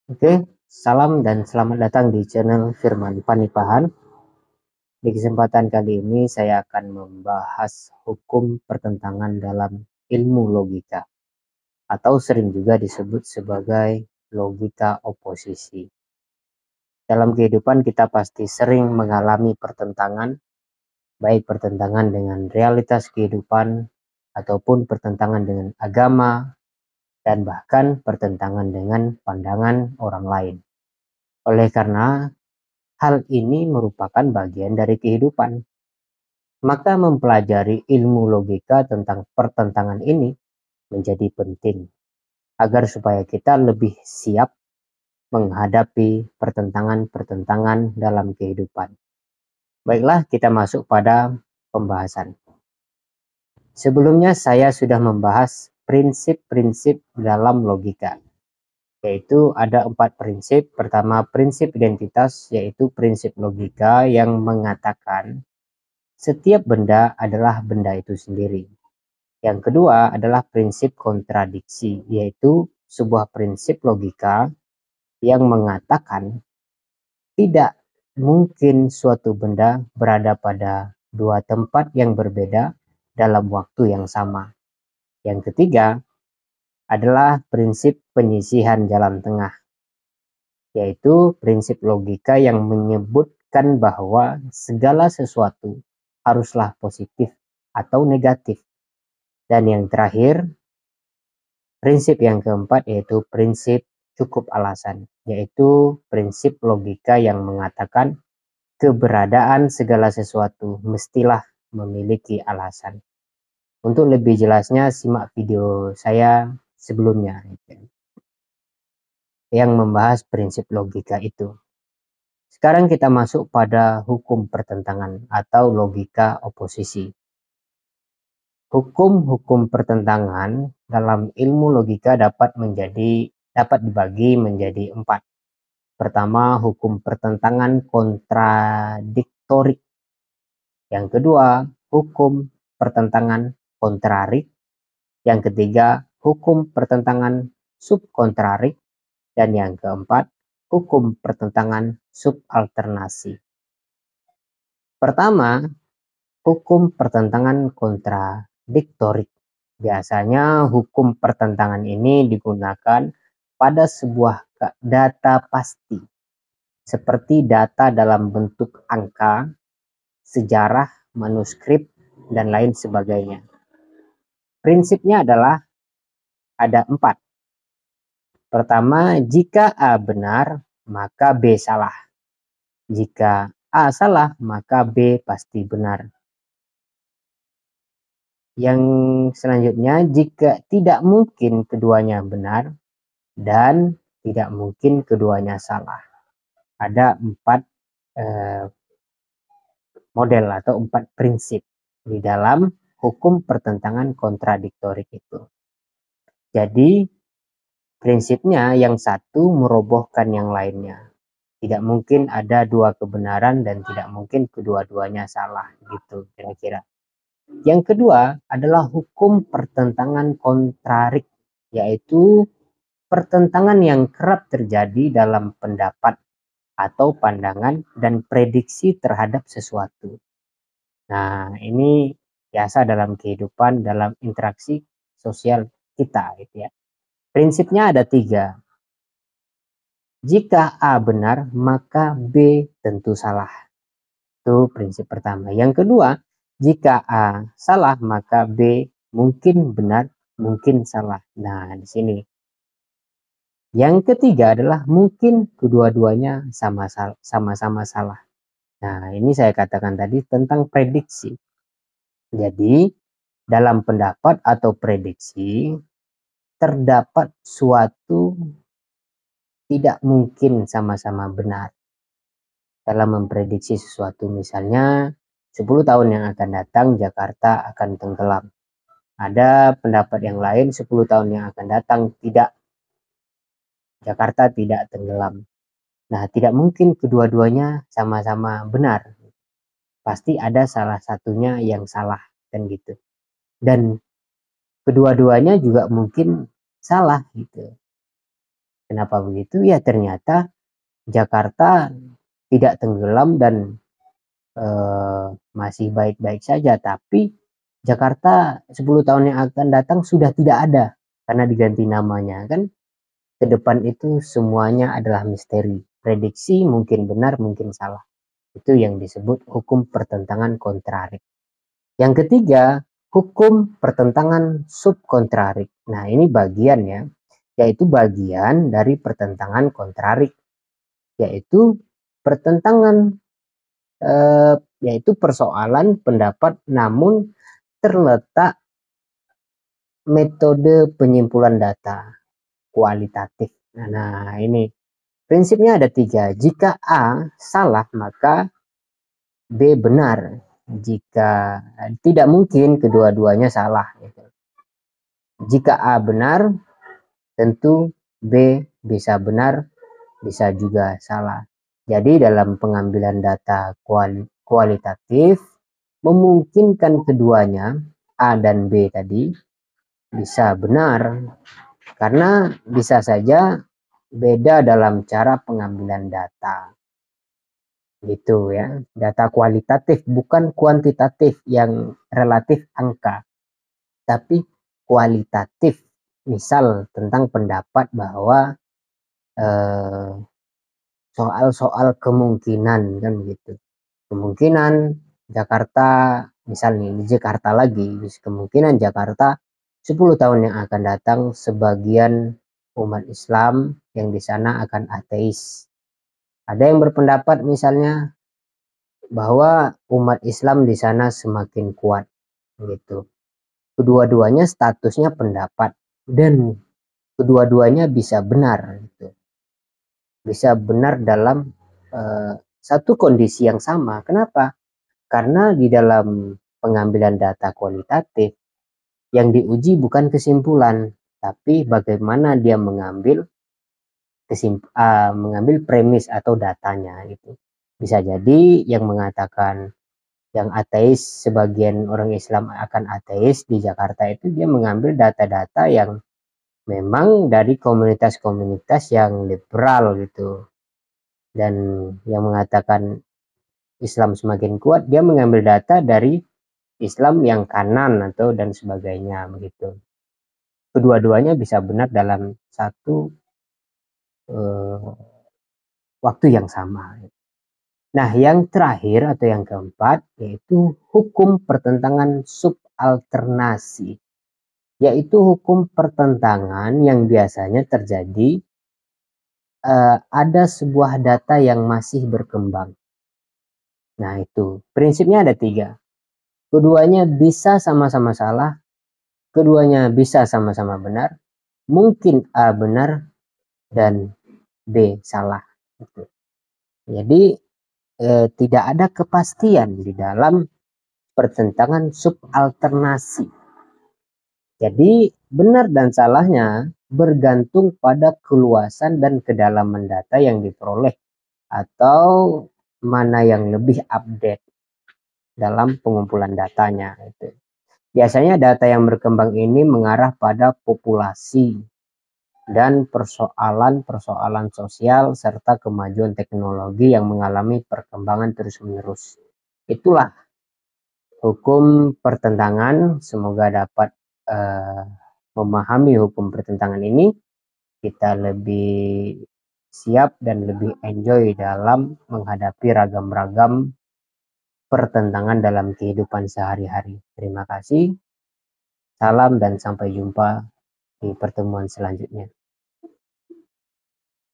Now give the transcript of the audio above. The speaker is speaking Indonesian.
Oke, salam dan selamat datang di channel Firman Panipahan. Di kesempatan kali ini saya akan membahas hukum pertentangan dalam ilmu logika atau sering juga disebut sebagai logika oposisi. Dalam kehidupan kita pasti sering mengalami pertentangan, baik pertentangan dengan realitas kehidupan ataupun pertentangan dengan agama dan bahkan pertentangan dengan pandangan orang lain. Oleh karena hal ini merupakan bagian dari kehidupan, maka mempelajari ilmu logika tentang pertentangan ini menjadi penting agar supaya kita lebih siap menghadapi pertentangan-pertentangan dalam kehidupan. Baiklah, kita masuk pada pembahasan. Sebelumnya saya sudah membahas prinsip-prinsip dalam logika, yaitu ada 4 prinsip. Pertama, prinsip identitas, yaitu prinsip logika yang mengatakan setiap benda adalah benda itu sendiri. Yang kedua adalah prinsip kontradiksi, yaitu sebuah prinsip logika yang mengatakan tidak mungkin suatu benda berada pada dua tempat yang berbeda dalam waktu yang sama. Yang ketiga adalah prinsip penyisihan jalan tengah, yaitu prinsip logika yang menyebutkan bahwa segala sesuatu haruslah positif atau negatif. Dan yang terakhir, prinsip yang keempat yaitu prinsip cukup alasan, yaitu prinsip logika yang mengatakan keberadaan segala sesuatu mestilah memiliki alasan. Untuk lebih jelasnya simak video saya sebelumnya yang membahas prinsip logika itu. Sekarang kita masuk pada hukum pertentangan atau logika oposisi. Hukum-hukum pertentangan dalam ilmu logika dapat dibagi menjadi 4. Pertama, hukum pertentangan kontradiktorik. Yang kedua, hukum pertentangan kontrarik. Yang ketiga, hukum pertentangan subkontrarik. Dan yang keempat, hukum pertentangan subalternasi. Pertama, hukum pertentangan kontradiktorik. Biasanya hukum pertentangan ini digunakan pada sebuah data pasti, seperti data dalam bentuk angka, sejarah, manuskrip, dan lain sebagainya. Prinsipnya adalah ada 4. Pertama, jika A benar, maka B salah. Jika A salah, maka B pasti benar. Yang selanjutnya, jika tidak mungkin keduanya benar dan tidak mungkin keduanya salah. Ada 4 model atau 4 prinsip di dalam hukum pertentangan kontradiktorik itu. Jadi prinsipnya yang satu merobohkan yang lainnya. Tidak mungkin ada 2 kebenaran dan tidak mungkin kedua-duanya salah, gitu kira-kira. Yang kedua adalah hukum pertentangan kontrarik, yaitu pertentangan yang kerap terjadi dalam pendapat atau pandangan dan prediksi terhadap sesuatu. Nah, ini biasa dalam kehidupan, dalam interaksi sosial kita, gitu ya. Prinsipnya ada 3. Jika A benar, maka B tentu salah. Itu prinsip pertama. Yang kedua, jika A salah, maka B mungkin benar, mungkin salah. Nah, di sini. Yang ketiga adalah mungkin kedua-duanya sama-sama salah. Nah, ini saya katakan tadi tentang prediksi. Jadi, dalam pendapat atau prediksi, terdapat suatu tidak mungkin sama-sama benar dalam memprediksi sesuatu. Misalnya 10 tahun yang akan datang Jakarta akan tenggelam. Ada pendapat yang lain 10 tahun yang akan datang tidak, Jakarta tidak tenggelam. Nah, tidak mungkin kedua-duanya sama-sama benar. Pasti ada salah satunya yang salah, kan gitu. Dan kedua-duanya juga mungkin salah gitu. Kenapa begitu? Ya ternyata Jakarta tidak tenggelam dan masih baik-baik saja, tapi Jakarta 10 tahun yang akan datang sudah tidak ada karena diganti namanya kan. Ke depan itu semuanya adalah misteri. Prediksi mungkin benar, mungkin salah. Itu yang disebut hukum pertentangan kontrarik. Yang ketiga, hukum pertentangan subkontrarik. Nah, ini bagiannya, yaitu bagian dari pertentangan kontrarik, yaitu pertentangan yaitu persoalan pendapat namun terletak metode penyimpulan data kualitatif. Nah, ini prinsipnya ada 3. Jika A salah, maka B benar. Jika tidak mungkin kedua-duanya salah. Jika A benar, tentu B bisa benar, bisa juga salah. Jadi dalam pengambilan data kualitatif, memungkinkan keduanya, A dan B tadi, bisa benar. Karena bisa saja beda dalam cara pengambilan data. Gitu ya. Data kualitatif, bukan kuantitatif yang relatif angka. Tapi kualitatif. Misal tentang pendapat bahwa soal-soal kemungkinan kan begitu. Kemungkinan Jakarta, misalnya di Jakarta lagi, kemungkinan Jakarta 10 tahun yang akan datang sebagian umat Islam yang di sana akan ateis. Ada yang berpendapat misalnya bahwa umat Islam di sana semakin kuat gitu. Kedua-duanya statusnya pendapat dan kedua-duanya bisa benar gitu. Bisa benar dalam satu kondisi yang sama. Kenapa? Karena di dalam pengambilan data kualitatif yang diuji bukan kesimpulan, tapi bagaimana dia mengambil premis atau datanya gitu. Bisa jadi yang mengatakan yang ateis, sebagian orang Islam akan ateis di Jakarta itu dia mengambil data-data yang memang dari komunitas-komunitas yang liberal gitu. Dan yang mengatakan Islam semakin kuat, dia mengambil data dari Islam yang kanan atau dan sebagainya begitu. Kedua-duanya bisa benar dalam satu waktu yang sama. Nah, yang terakhir atau yang keempat yaitu hukum pertentangan subalternasi, yaitu hukum pertentangan yang biasanya terjadi ada sebuah data yang masih berkembang. Nah, itu prinsipnya ada 3. Keduanya bisa sama-sama salah, keduanya bisa sama-sama benar, mungkin A benar dan B salah. Jadi tidak ada kepastian di dalam pertentangan subalternasi. Jadi benar dan salahnya bergantung pada keluasan dan kedalaman data yang diperoleh atau mana yang lebih update dalam pengumpulan datanya. Biasanya data yang berkembang ini mengarah pada populasi dan persoalan-persoalan sosial serta kemajuan teknologi yang mengalami perkembangan terus-menerus. Itulah hukum pertentangan. Semoga dapat memahami hukum pertentangan ini, kita lebih siap dan lebih enjoy dalam menghadapi ragam-ragam pertentangan dalam kehidupan sehari-hari. Terima kasih, salam dan sampai jumpa di pertemuan selanjutnya.